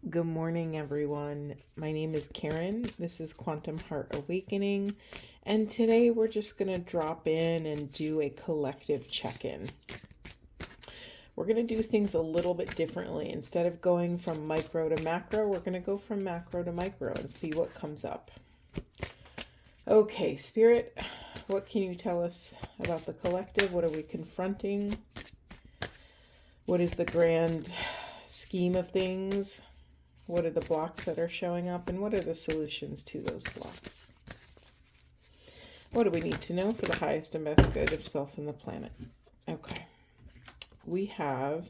Good morning, everyone. My name is Karen. This is Quantum Heart Awakening. And today we're just going to drop in and do a collective check-in. We're going to do things a little bit differently. Instead of going from micro to macro, we're going to go from macro to micro and see what comes up. Okay, Spirit, what can you tell us about the collective? What are we confronting? What is the grand scheme of things? What are the blocks that are showing up, and what are the solutions to those blocks? What do we need to know for the highest and best good of self and the planet? Okay. We have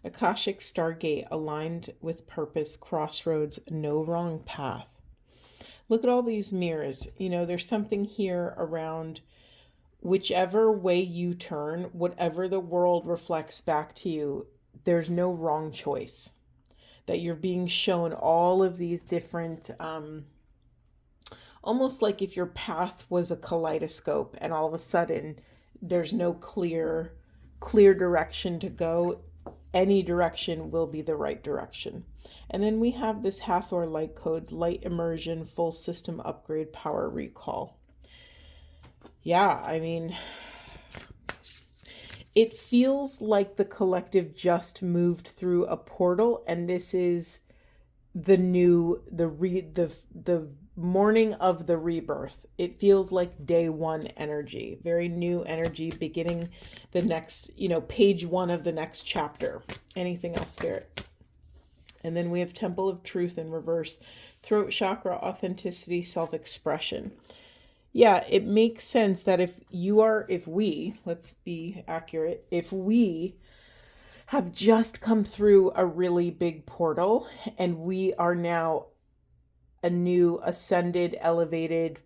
Akashic Stargate, aligned with purpose, crossroads, no wrong path. Look at all these mirrors. There's something here around whichever way you turn, whatever the world reflects back to you, there's no wrong choice. That you're being shown all of these different, almost like if your path was a kaleidoscope and all of a sudden there's no clear direction to go. Any direction will be the right direction. And then we have this Hathor light codes, light immersion, full system upgrade, power recall. Yeah, it feels like the collective just moved through a portal, and this is the morning of the rebirth. It feels like day one energy, very new energy, beginning the next, page one of the next chapter. Anything else, Spirit? And then we have Temple of Truth in reverse, throat chakra, authenticity, self-expression. Yeah, it makes sense that if we, let's be accurate, if we have just come through a really big portal and we are now a new ascended, elevated,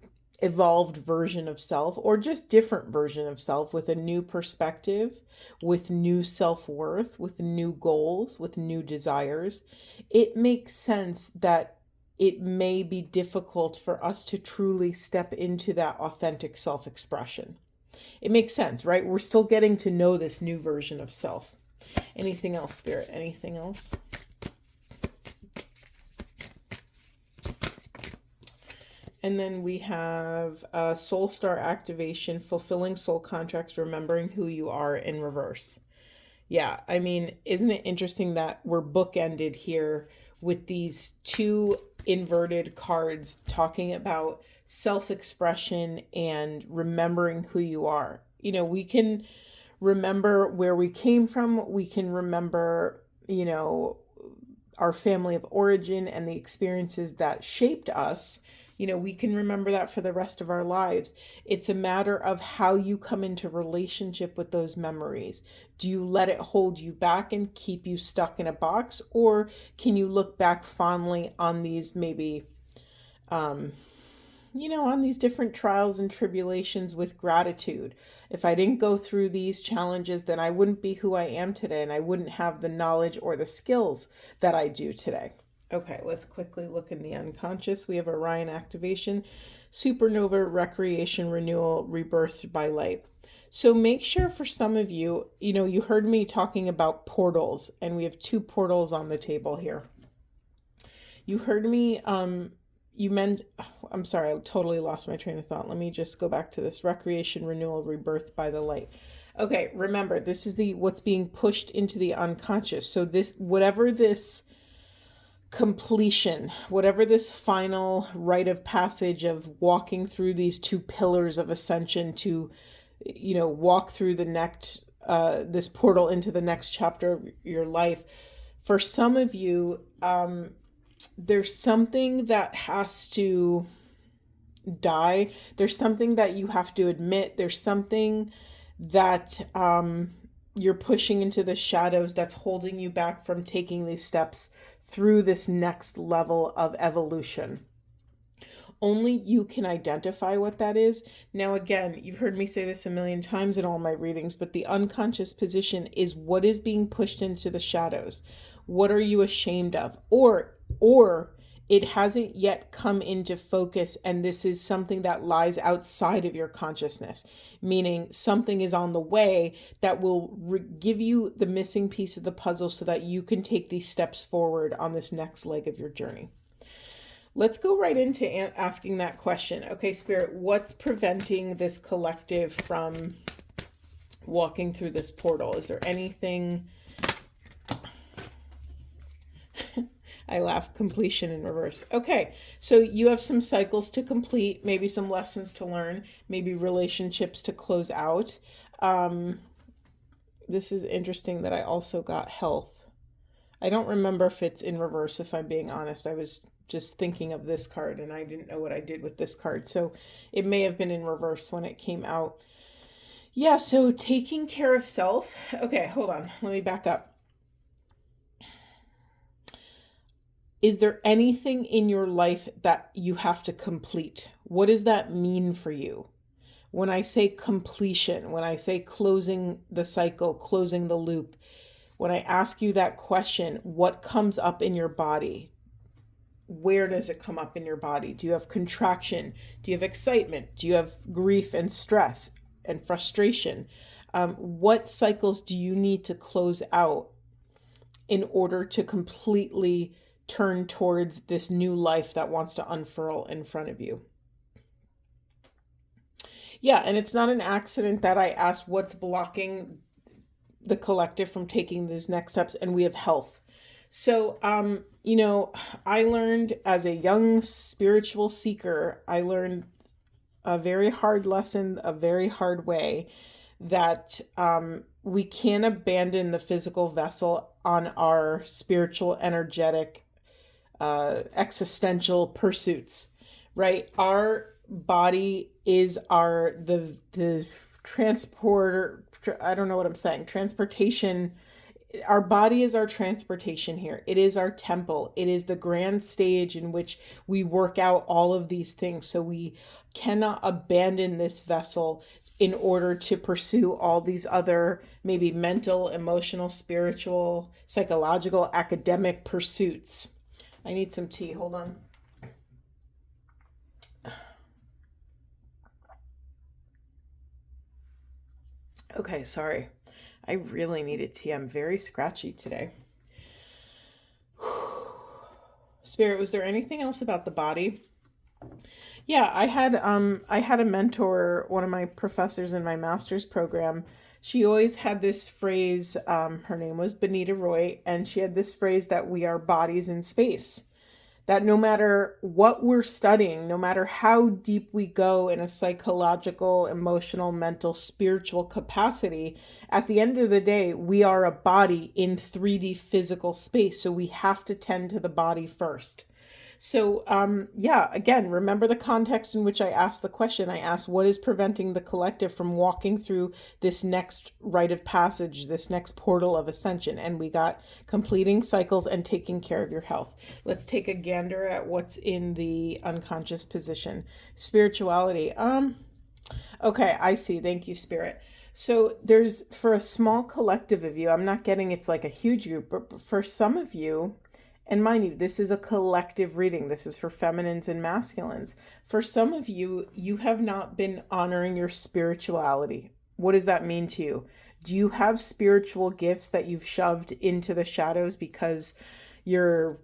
evolved version of self, or just different version of self with a new perspective, with new self-worth, with new goals, with new desires, it makes sense that it may be difficult for us to truly step into that authentic self-expression. It makes sense, right? We're still getting to know this new version of self. Anything else, Spirit? Anything else? And then we have Soul Star activation, fulfilling soul contracts, remembering who you are in reverse. Yeah, isn't it interesting that we're bookended here with these two inverted cards talking about self-expression and remembering who you are. We can remember where we came from. We can remember, our family of origin and the experiences that shaped us. We can remember that for the rest of our lives. It's a matter of how you come into relationship with those memories. Do you let it hold you back and keep you stuck in a box? Or can you look back fondly on these maybe, on these different trials and tribulations with gratitude? If I didn't go through these challenges, then I wouldn't be who I am today, and I wouldn't have the knowledge or the skills that I do today. Okay, let's quickly look in the unconscious. We have Orion activation, supernova, recreation, renewal, rebirth by light. So make sure for some of you, you heard me talking about portals, and we have two portals on the table here. You heard me, I'm sorry, I totally lost my train of thought. Let me just go back to this. Recreation, renewal, rebirth by the light. Okay, remember, this is what's being pushed into the unconscious. So whatever this completion, whatever this final rite of passage of walking through these two pillars of ascension to, walk through the next, this portal into the next chapter of your life. For some of you, there's something that has to die. There's something that you have to admit. There's something that, you're pushing into the shadows that's holding you back from taking these steps through this next level of evolution. Only you can identify what that is. Now, again, you've heard me say this a million times in all my readings, but the unconscious position is what is being pushed into the shadows. What are you ashamed of? Or it hasn't yet come into focus, and this is something that lies outside of your consciousness, meaning something is on the way that will give you the missing piece of the puzzle so that you can take these steps forward on this next leg of your journey. Let's go right into asking that question. Okay, Spirit, what's preventing this collective from walking through this portal? Is there anything... I laugh, completion in reverse. Okay, so you have some cycles to complete, maybe some lessons to learn, maybe relationships to close out. This is interesting that I also got health. I don't remember if it's in reverse, if I'm being honest. I was just thinking of this card and I didn't know what I did with this card. So it may have been in reverse when it came out. Yeah, so taking care of self. Okay, hold on. Let me back up. Is there anything in your life that you have to complete? What does that mean for you? When I say completion, when I say closing the cycle, closing the loop, when I ask you that question, what comes up in your body? Where does it come up in your body? Do you have contraction? Do you have excitement? Do you have grief and stress and frustration? What cycles do you need to close out in order to completely turn towards this new life that wants to unfurl in front of you? Yeah, and it's not an accident that I asked what's blocking the collective from taking these next steps, and we have health. So, I learned as a young spiritual seeker, I learned a very hard lesson, a very hard way, that we can't abandon the physical vessel on our spiritual, energetic, existential pursuits, right? Our body is the transporter. I don't know what I'm saying. Transportation. Our body is our transportation here. It is our temple. It is the grand stage in which we work out all of these things. So we cannot abandon this vessel in order to pursue all these other maybe mental, emotional, spiritual, psychological, academic pursuits. I need some tea. Hold on. Okay, sorry. I really needed tea. I'm very scratchy today. Spirit, was there anything else about the body? Yeah, I had a mentor, one of my professors in my master's program. She always had this phrase, her name was Benita Roy, and she had this phrase that we are bodies in space. That no matter what we're studying, no matter how deep we go in a psychological, emotional, mental, spiritual capacity, at the end of the day, we are a body in 3D physical space. So we have to tend to the body first. So, again, remember the context in which I asked the question. I asked, what is preventing the collective from walking through this next rite of passage, this next portal of ascension? And we got completing cycles and taking care of your health. Let's take a gander at what's in the unconscious position. Spirituality. Okay, I see. Thank you, Spirit. So there's, for a small collective of you, I'm not getting it's like a huge group, but for some of you, and mind you, this is a collective reading. This is for feminines and masculines. For some of you, you have not been honoring your spirituality. What does that mean to you? Do you have spiritual gifts that you've shoved into the shadows because you're,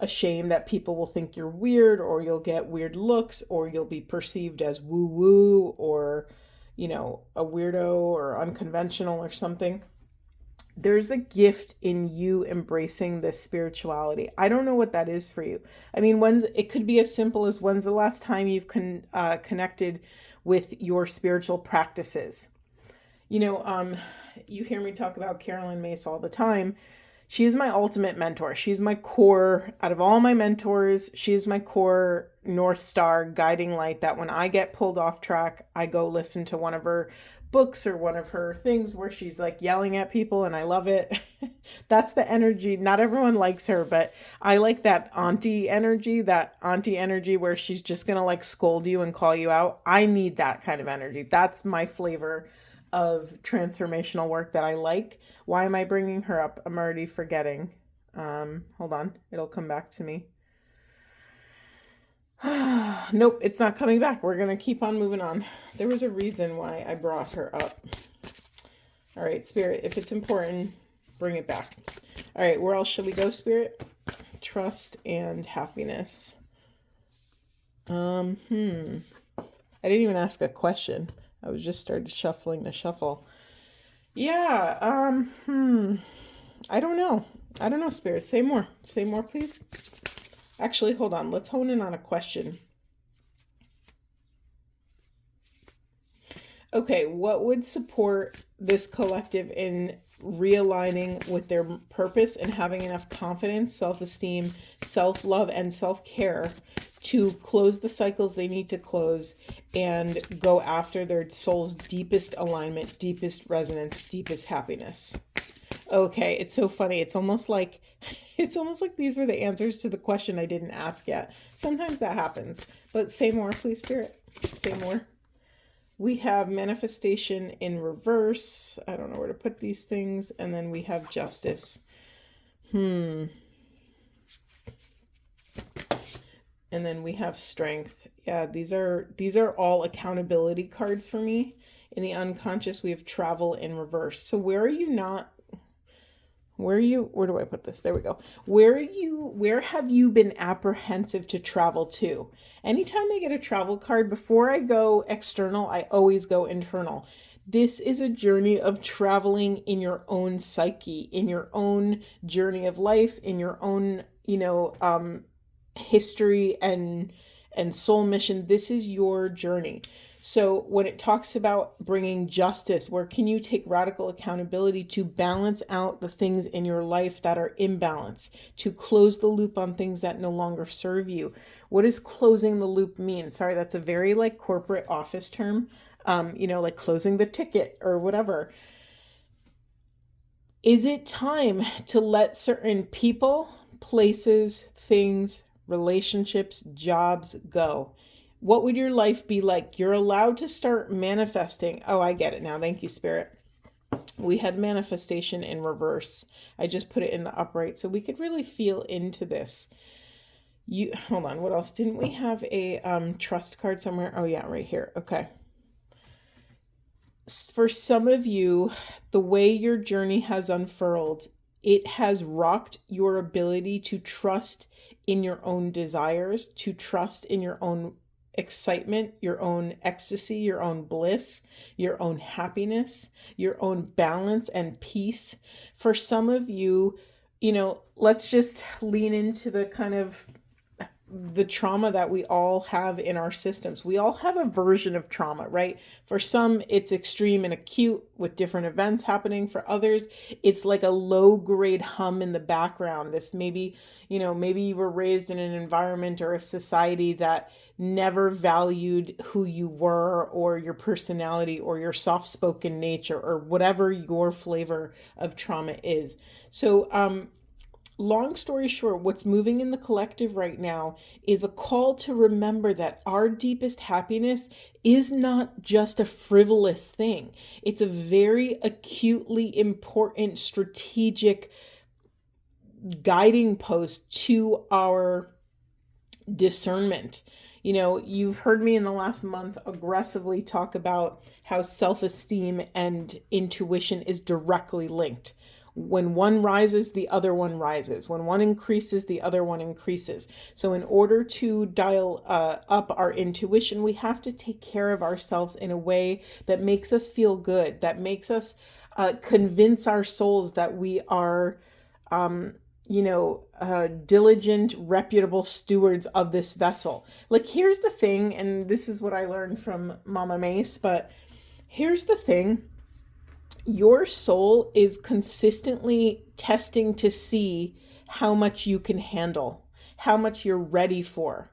ashamed that people will think you're weird, or you'll get weird looks, or you'll be perceived as woo-woo, or, a weirdo or unconventional or something? There's a gift in you embracing this spirituality. I don't know what that is for you. I mean, it could be as simple as, when's the last time you've connected with your spiritual practices? You hear me talk about Carolyn Mace all the time. She is my ultimate mentor. She's my core, out of all my mentors, she is my core North Star guiding light, that when I get pulled off track, I go listen to one of her books or one of her things where she's like yelling at people, and I love it. That's the energy. Not everyone likes her, but I like that auntie energy where she's just gonna like scold you and call you out. I need that kind of energy. That's my flavor of transformational work that I like. Why am I bringing her up? I'm already forgetting. Hold on, it'll come back to me. Nope, it's not coming back. We're going to keep on moving on. There was a reason why I brought her up. All right, Spirit, if it's important, bring it back. All right, where else should we go, Spirit? Trust and happiness. I didn't even ask a question. I was just started shuffling the shuffle. Yeah, I don't know. I don't know, Spirit. Say more. Say more, please. Actually, hold on. Let's hone in on a question. Okay, what would support this collective in realigning with their purpose and having enough confidence, self-esteem, self-love, and self-care to close the cycles they need to close and go after their soul's deepest alignment, deepest resonance, deepest happiness? Okay, it's so funny. It's almost like these were the answers to the question I didn't ask yet. Sometimes that happens. But say more, please, Spirit. Say more. We have manifestation in reverse. I don't know where to put these things. And then we have justice. And then we have strength. Yeah, these are all accountability cards for me. In the unconscious, we have travel in reverse. So where do I put this? There we go. Where have you been apprehensive to travel to? Anytime I get a travel card, before I go external, I always go internal. This is a journey of traveling in your own psyche, in your own journey of life, in your own, history and soul mission. This is your journey. So when it talks about bringing justice, where can you take radical accountability to balance out the things in your life that are imbalanced, to close the loop on things that no longer serve you? What does closing the loop mean? Sorry, that's a very like corporate office term, like closing the ticket or whatever. Is it time to let certain people, places, things, relationships, jobs go? What would your life be like? You're allowed to start manifesting. Oh, I get it now. Thank you, Spirit. We had manifestation in reverse. I just put it in the upright so we could really feel into this. Hold on. What else? Didn't we have a trust card somewhere? Oh, yeah, right here. Okay. For some of you, the way your journey has unfurled, it has rocked your ability to trust in your own desires, to trust in your own excitement, your own ecstasy, your own bliss, your own happiness, your own balance and peace. For some of you, let's just lean into the kind of the trauma that we all have in our systems. We all have a version of trauma, right? For some, it's extreme and acute with different events happening. For others, it's like a low grade hum in the background. This maybe you were raised in an environment or a society that never valued who you were or your personality or your soft spoken nature or whatever your flavor of trauma is. So, long story short, what's moving in the collective right now is a call to remember that our deepest happiness is not just a frivolous thing. It's a very acutely important strategic guiding post to our discernment. You've heard me in the last month aggressively talk about how self-esteem and intuition is directly linked. When one rises, the other one rises. When one increases, the other one increases. So in order to dial up our intuition, we have to take care of ourselves in a way that makes us feel good, that makes us convince our souls that we are diligent, reputable stewards of this vessel. Like, here's the thing, and this is what I learned from Mama Mace, but here's the thing. Your soul is consistently testing to see how much you can handle, how much you're ready for.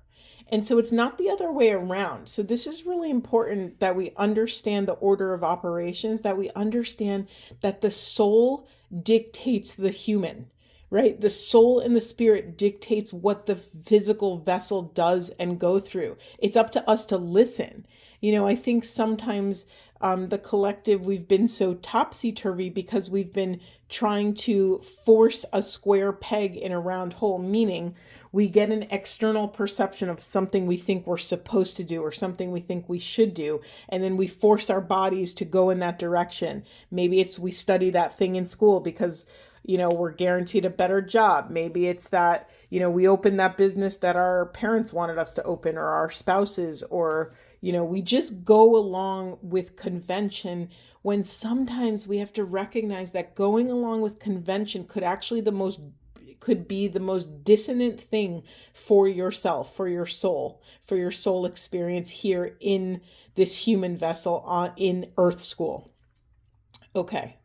And so it's not the other way around. So this is really important that we understand the order of operations, that we understand that the soul dictates the human, right? The soul and the spirit dictates what the physical vessel does and go through. It's up to us to listen. I think sometimes the collective, we've been so topsy-turvy because we've been trying to force a square peg in a round hole, meaning we get an external perception of something we think we're supposed to do or something we think we should do, and then we force our bodies to go in that direction. Maybe it's we study that thing in school because, we're guaranteed a better job. Maybe it's that, we open that business that our parents wanted us to open, or our spouses, or we just go along with convention, when sometimes we have to recognize that going along with convention could be the most dissonant thing for yourself, for your soul experience here in this human vessel in Earth School. Okay.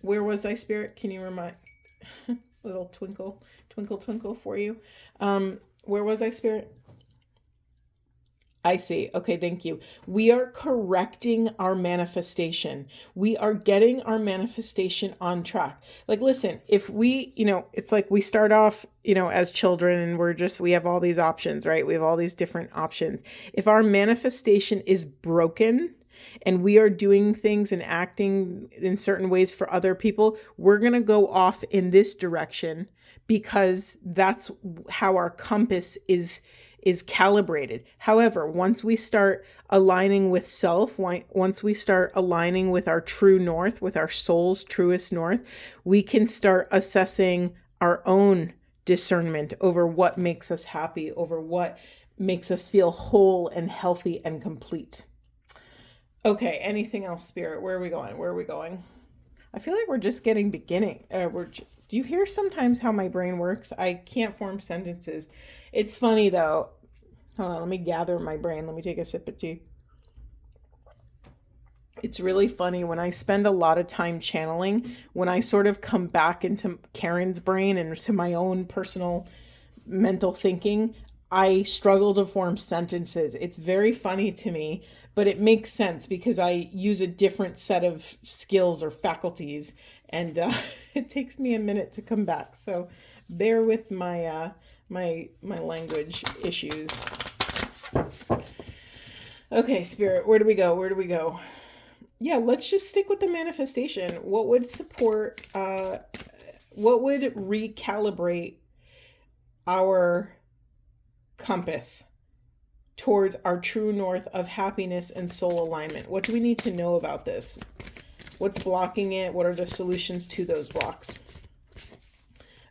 Where was I, Spirit? Can you remind? Little twinkle, twinkle, twinkle for you. Where was I, Spirit? I see. Okay, thank you. We are correcting our manifestation. We are getting our manifestation on track. Like, listen, if we, it's like we start off, as children, and we have all these options, right? We have all these different options. If our manifestation is broken and we are doing things and acting in certain ways for other people, we're going to go off in this direction because that's how our compass is calibrated. However, once we start aligning with self, once we start aligning with our true north, with our soul's truest north, we can start assessing our own discernment over what makes us happy, over what makes us feel whole and healthy and complete. Okay, anything else, Spirit? Where are we going? Where are we going? I feel like we're just getting beginning. Do you hear sometimes how my brain works? I can't form sentences. It's funny though. Hold on, let me gather my brain. Let me take a sip of tea. It's really funny when I spend a lot of time channeling, when I sort of come back into Karen's brain and to my own personal mental thinking, I struggle to form sentences. It's very funny to me, but it makes sense because I use a different set of skills or faculties, and it takes me a minute to come back. So bear with my my language issues. Okay, Spirit, where do we go? Where do we go? Yeah, let's just stick with the manifestation. What would support, what would recalibrate our compass towards our true north of happiness and soul alignment? What do we need to know about this? What's blocking it? What are the solutions to those blocks?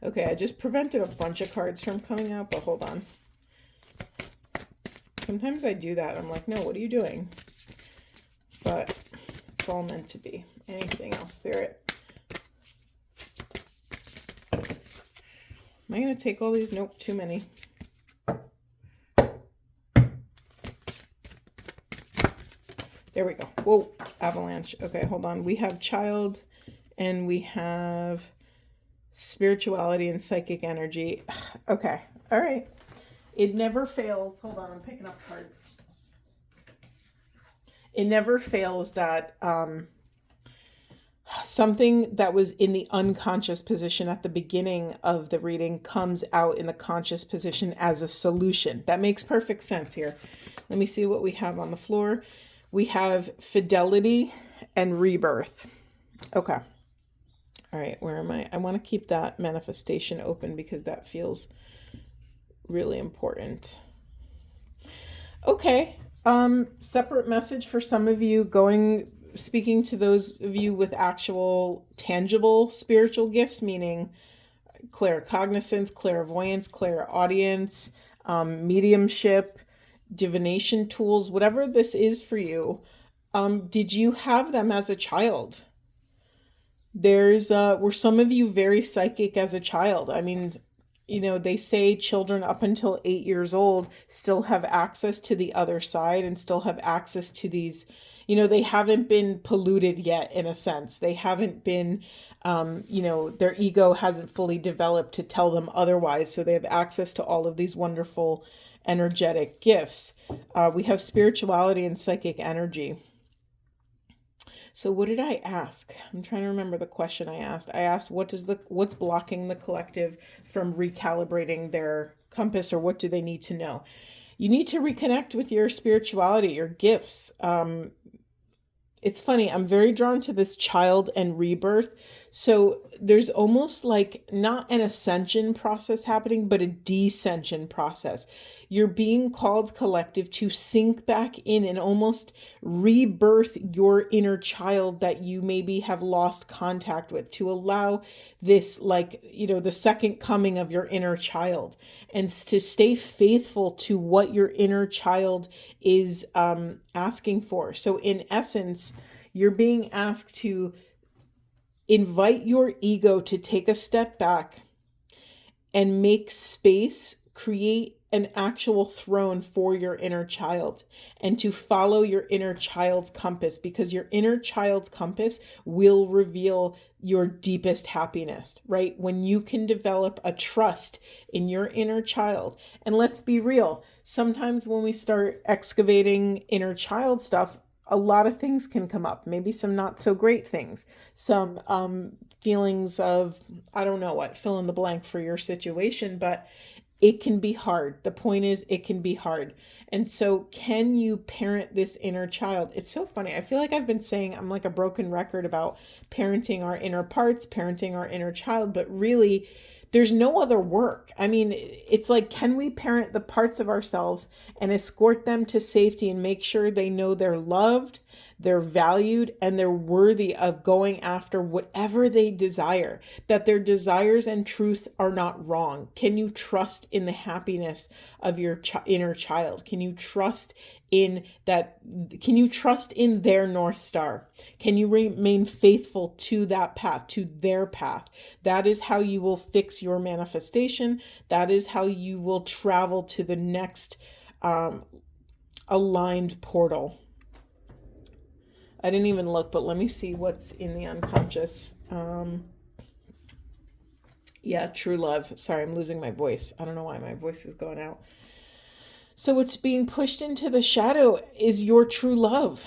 Okay, I just prevented a bunch of cards from coming out, but hold on. Sometimes I do that. I'm like, no, what are you doing? But it's all meant to be. Anything else, Spirit? Am I going to take all these? Nope, too many. There we go. Whoa, avalanche. Okay, hold on. We have child and we have spirituality and psychic energy. Okay, all right. It never fails. Hold on, I'm picking up cards. It never fails that something that was in the unconscious position at the beginning of the reading comes out in the conscious position as a solution. That makes perfect sense here. Let me see what we have on the floor. We have fidelity and rebirth. Okay. All right, where am I? I want to keep that manifestation open because that feels really important. Okay. Separate message for some of you speaking to those of you with actual tangible spiritual gifts, meaning claircognizance, clairvoyance, clairaudience, mediumship, divination tools, whatever this is for you. Did you have them as a child? Were some of you very psychic as a child? I mean, they say children up until 8 years old still have access to the other side and still have access to these, they haven't been polluted yet, in a sense. They haven't been, their ego hasn't fully developed to tell them otherwise. So they have access to all of these wonderful energetic gifts. We have spirituality and psychic energy. So what did I ask? I'm trying to remember the question I asked. I asked, what's blocking the collective from recalibrating their compass, or what do they need to know? you need to reconnect with your spirituality, your gifts. It's funny, I'm very drawn to this child and rebirth. So there's almost like not an ascension process happening, but a descension process. You're being called, collective, to sink back in and almost rebirth your inner child that you maybe have lost contact with, to allow this, like, the second coming of your inner child, and to stay faithful to what your inner child is asking for. So in essence, you're being asked to invite your ego to take a step back and make space, create an actual throne for your inner child, and to follow your inner child's compass, because your inner child's compass will reveal your deepest happiness, right? When you can develop a trust in your inner child. And let's be real, sometimes when we start excavating inner child stuff, a lot of things can come up, maybe some not so great things, some feelings of, I don't know what, fill in the blank for your situation, but it can be hard. The point is, it can be hard. And so can you parent this inner child? It's so funny. I feel like I've been saying I'm like a broken record about parenting our inner parts, parenting our inner child, but really, there's no other work. I mean, it's like, can we parent the parts of ourselves and escort them to safety and make sure they know they're loved, they're valued, and they're worthy of going after whatever they desire, that their desires and truth are not wrong? Can you trust in the happiness of your inner child? Can you trust in that? Can you trust in their North Star? Can you remain faithful to that path, to their path? That is how you will fix your manifestation. That is how you will travel to the next aligned portal. I didn't even look, but let me see what's in the unconscious. Yeah, true love. Sorry, I'm losing my voice. I don't know why my voice is going out. So what's being pushed into the shadow is your true love.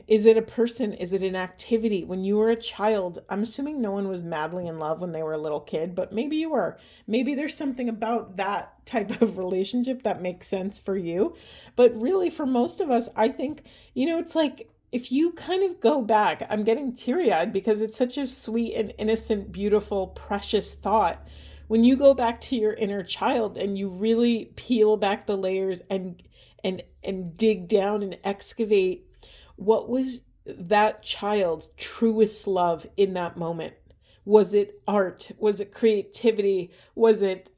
Is it a person? Is it an activity? When you were a child, I'm assuming no one was madly in love when they were a little kid, but maybe you were. Maybe there's something about that type of relationship that makes sense for you. But really, for most of us, I think, it's like, if you kind of go back, I'm getting teary-eyed because it's such a sweet and innocent, beautiful, precious thought. When you go back to your inner child and you really peel back the layers and dig down and excavate, what was that child's truest love in that moment? Was it art? Was it creativity? Was it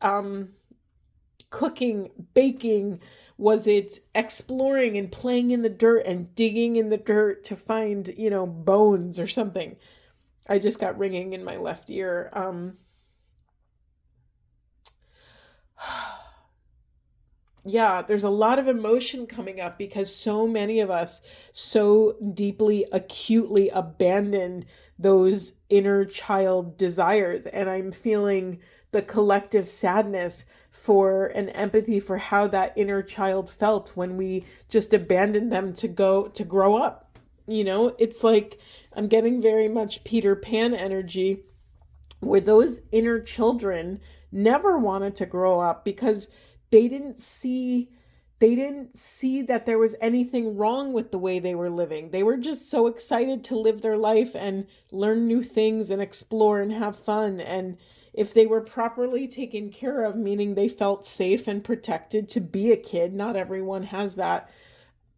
cooking, baking? Was it exploring and playing in the dirt and digging in the dirt to find, bones or something? I just got ringing in my left ear. Yeah, there's a lot of emotion coming up because so many of us so deeply, acutely abandoned those inner child desires. And I'm feeling the collective sadness for and empathy for how that inner child felt when we just abandoned them to grow up. It's like I'm getting very much Peter Pan energy, where those inner children never wanted to grow up because they didn't see that there was anything wrong with the way they were living. They were just so excited to live their life and learn new things and explore and have fun. And if they were properly taken care of, meaning they felt safe and protected to be a kid, not everyone has that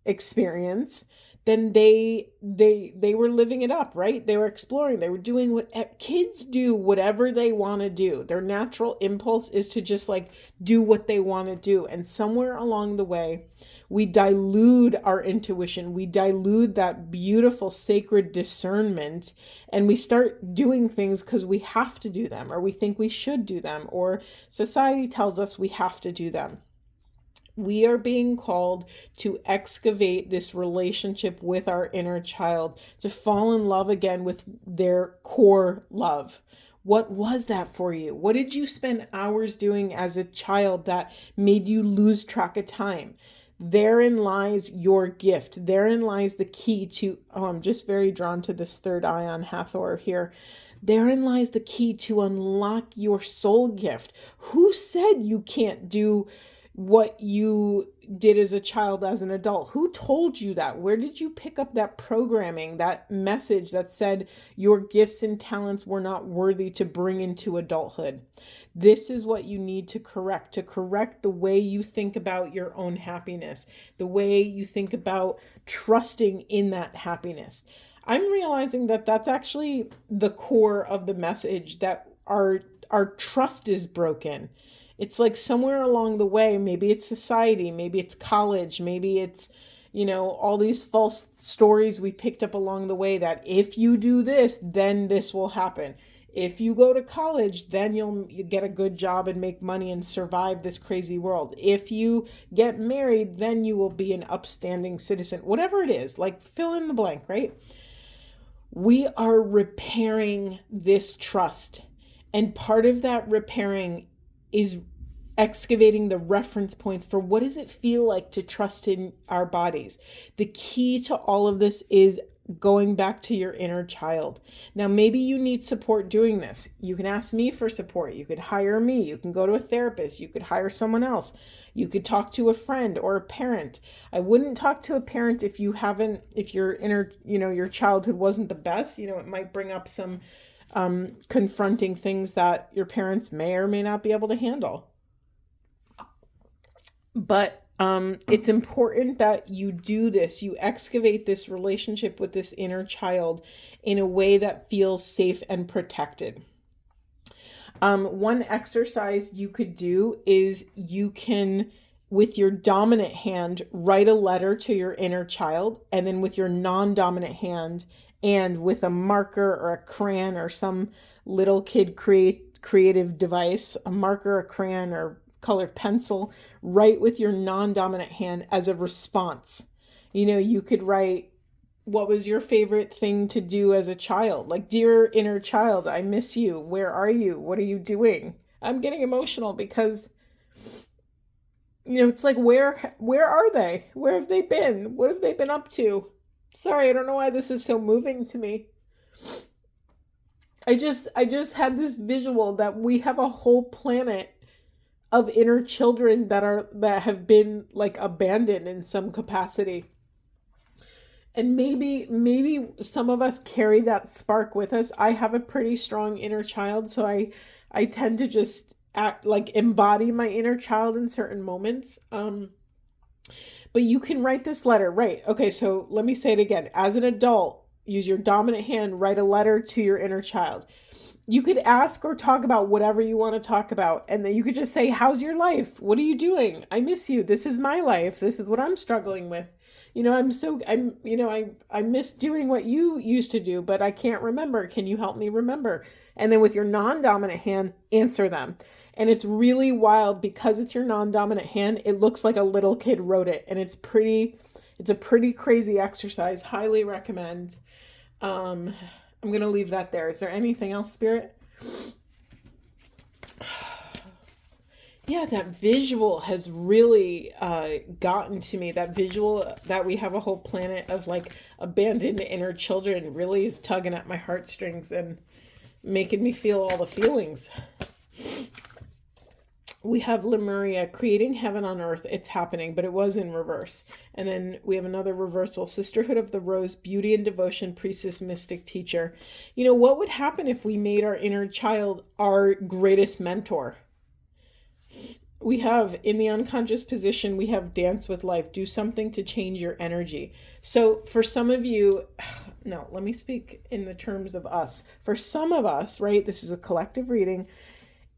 experience, then they were living it up, right? They were exploring. They were doing what kids do, whatever they want to do. Their natural impulse is to just like do what they want to do. And somewhere along the way, we dilute our intuition. We dilute that beautiful sacred discernment, and we start doing things because we have to do them, or we think we should do them, or society tells us we have to do them. We are being called to excavate this relationship with our inner child, to fall in love again with their core love. What was that for you? What did you spend hours doing as a child that made you lose track of time? Therein lies your gift. Therein lies the key to, I'm just very drawn to this third eye on Hathor here. Therein lies the key to unlock your soul gift. Who said you can't do what you did as a child as an adult. Who told you that? Where did you pick up that programming, that message that said your gifts and talents were not worthy to bring into adulthood? This is what you need to correct the way you think about your own happiness, the way you think about trusting in that happiness. I'm realizing that that's actually the core of the message, that our trust is broken. It's like somewhere along the way, maybe it's society, maybe it's college, maybe it's, all these false stories we picked up along the way that if you do this, then this will happen. If you go to college, then you get a good job and make money and survive this crazy world. If you get married, then you will be an upstanding citizen. Whatever it is, like fill in the blank, right? We are repairing this trust. And part of that repairing is excavating the reference points for what does it feel like to trust in our bodies. The key to all of this is going back to your inner child. Now, maybe you need support doing this. You can ask me for support. You could hire me. You can go to a therapist. You could hire someone else. You could talk to a friend or a parent. I wouldn't talk to a parent if your inner, your childhood wasn't the best. It might bring up some confronting things that your parents may or may not be able to handle. But it's important that you do this. You excavate this relationship with this inner child in a way that feels safe and protected. One exercise you could do is you can, with your dominant hand, write a letter to your inner child, and then with your non-dominant hand and with a marker or a crayon or some little kid creative device, a marker, a crayon, or colored pencil, write with your non-dominant hand as a response. You could write, what was your favorite thing to do as a child? Like, dear inner child, I miss you. Where are you? What are you doing? I'm getting emotional because, it's like, where are they? Where have they been? What have they been up to? Sorry, I don't know why this is so moving to me. I just had this visual that we have a whole planet of inner children that have been like abandoned in some capacity. And maybe some of us carry that spark with us. I have a pretty strong inner child, so I tend to just embody my inner child in certain moments. But you can write this letter, right? Okay, so let me say it again. As an adult, use your dominant hand, write a letter to your inner child. You could ask or talk about whatever you want to talk about. And then you could just say, how's your life? What are you doing? I miss you. This is my life. This is what I'm struggling with. I miss doing what you used to do, but I can't remember. Can you help me remember? And then with your non-dominant hand, answer them. And it's really wild because it's your non-dominant hand. It looks like a little kid wrote it. And it's a pretty crazy exercise. Highly recommend. I'm going to leave that there. Is there anything else, Spirit? Yeah, that visual has really gotten to me. That visual that we have a whole planet of like abandoned inner children really is tugging at my heartstrings and making me feel all the feelings. We have Lemuria, creating heaven on earth. It's happening, but it was in reverse. And then we have another reversal, Sisterhood of the Rose, beauty and devotion, priestess, mystic, teacher. What would happen if we made our inner child our greatest mentor? We have, in the unconscious position, we have dance with life. Do something to change your energy. So for some of you, no, let me speak in the terms of us. For some of us, right, this is a collective reading,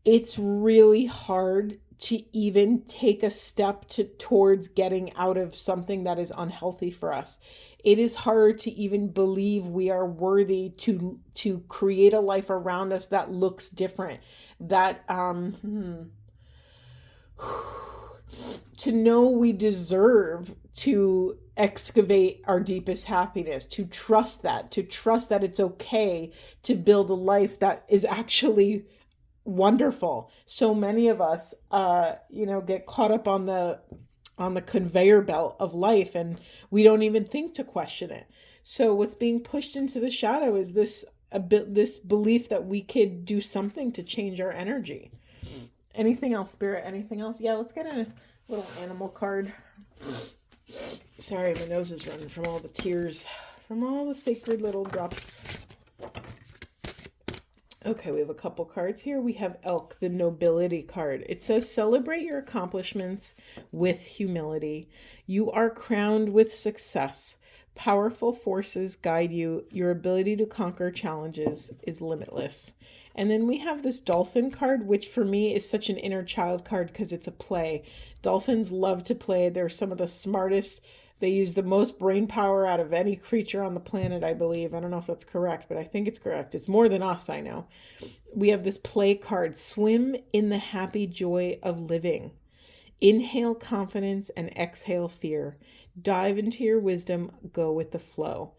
it's really hard to even take a step towards getting out of something that is unhealthy for us. It is hard to even believe we are worthy to create a life around us that looks different, that to know we deserve to excavate our deepest happiness, to trust that it's okay to build a life that is actually wonderful. So many of us, get caught up on the conveyor belt of life, and we don't even think to question it. So what's being pushed into the shadow is this belief that we could do something to change our energy. Anything else, Spirit? Anything else? Yeah, let's get a little animal card. Sorry, my nose is running from all the tears, from all the sacred little drops. Okay, we have a couple cards here. We have Elk, the nobility card. It says, celebrate your accomplishments with humility. You are crowned with success. Powerful forces guide you. Your ability to conquer challenges is limitless. And then we have this dolphin card, which for me is such an inner child card because it's a play. Dolphins love to play. They're some of the smartest. They use the most brain power out of any creature on the planet, I believe. I don't know if that's correct, but I think it's correct. It's more than us, I know. We have this play card, swim in the happy joy of living. Inhale confidence and exhale fear. Dive into your wisdom, go with the flow.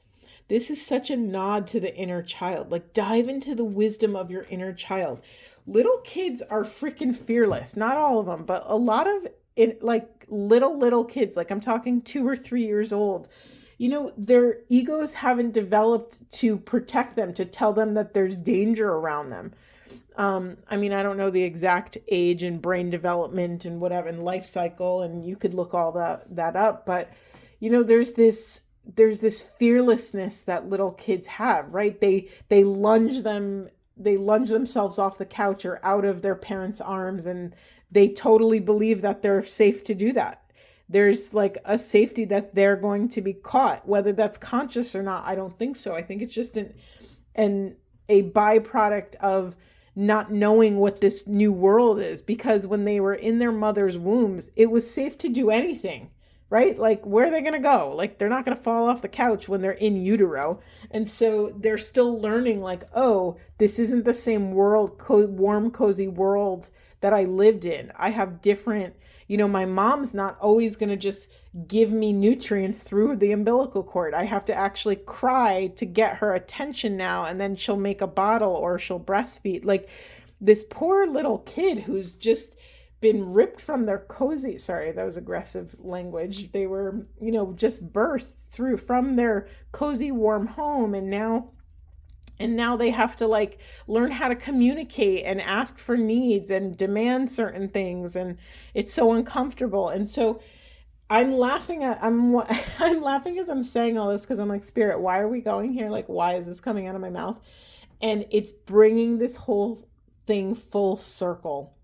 This is such a nod to the inner child. Like, dive into the wisdom of your inner child. Little kids are freaking fearless. Not all of them, but a lot of it, like little kids, like I'm talking 2 or 3 years old, their egos haven't developed to protect them, to tell them that there's danger around them. I don't know the exact age and brain development and whatever, and life cycle, and you could look all that up, but there's this fearlessness that little kids have, right? They lunge themselves off the couch or out of their parents' arms, and they totally believe that they're safe to do that. There's like a safety that they're going to be caught, whether that's conscious or not. I don't think so. I think it's just a byproduct of not knowing what this new world is, because when they were in their mother's wombs, it was safe to do anything, right? Like, where are they going to go? Like, they're not going to fall off the couch when they're in utero. And so they're still learning, like, oh, this isn't the same world, warm, cozy world that I lived in. I have different, my mom's not always going to just give me nutrients through the umbilical cord. I have to actually cry to get her attention now, and then she'll make a bottle or she'll breastfeed. Like, this poor little kid who's just been ripped from their cozy, sorry, that was aggressive language. They were, just birthed through from their cozy, warm home. And now they have to like learn how to communicate and ask for needs and demand certain things. And it's so uncomfortable. And so I'm laughing I'm laughing as I'm saying all this, because I'm like, Spirit, why are we going here? Like, why is this coming out of my mouth? And it's bringing this whole thing full circle.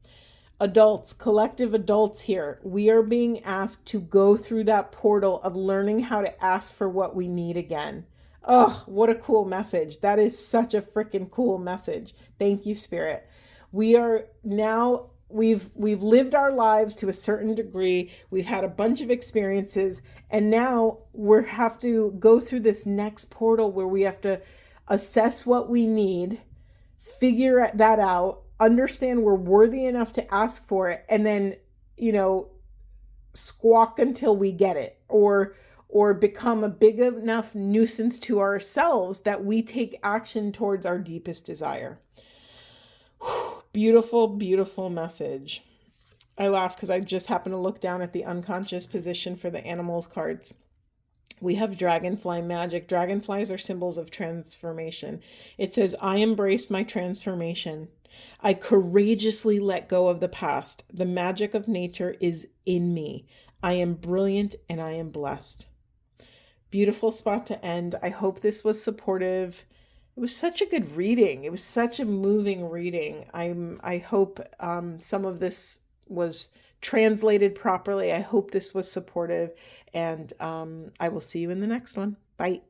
Adults, collective adults here, we are being asked to go through that portal of learning how to ask for what we need again. Oh, what a cool message. That is such a freaking cool message. Thank you, Spirit. We are now, we've lived our lives to a certain degree. We've had a bunch of experiences, and now we have to go through this next portal where we have to assess what we need, figure that out, understand we're worthy enough to ask for it, and then, squawk until we get it, or become a big enough nuisance to ourselves that we take action towards our deepest desire. Whew, beautiful, beautiful message. I laugh because I just happened to look down at the unconscious position for the animals cards. We have dragonfly magic. Dragonflies are symbols of transformation. It says, I embrace my transformation. I courageously let go of the past. The magic of nature is in me. I am brilliant and I am blessed. Beautiful spot to end. I hope this was supportive. It was such a good reading. It was such a moving reading. I hope some of this was translated properly. I hope this was supportive, and I will see you in the next one. Bye.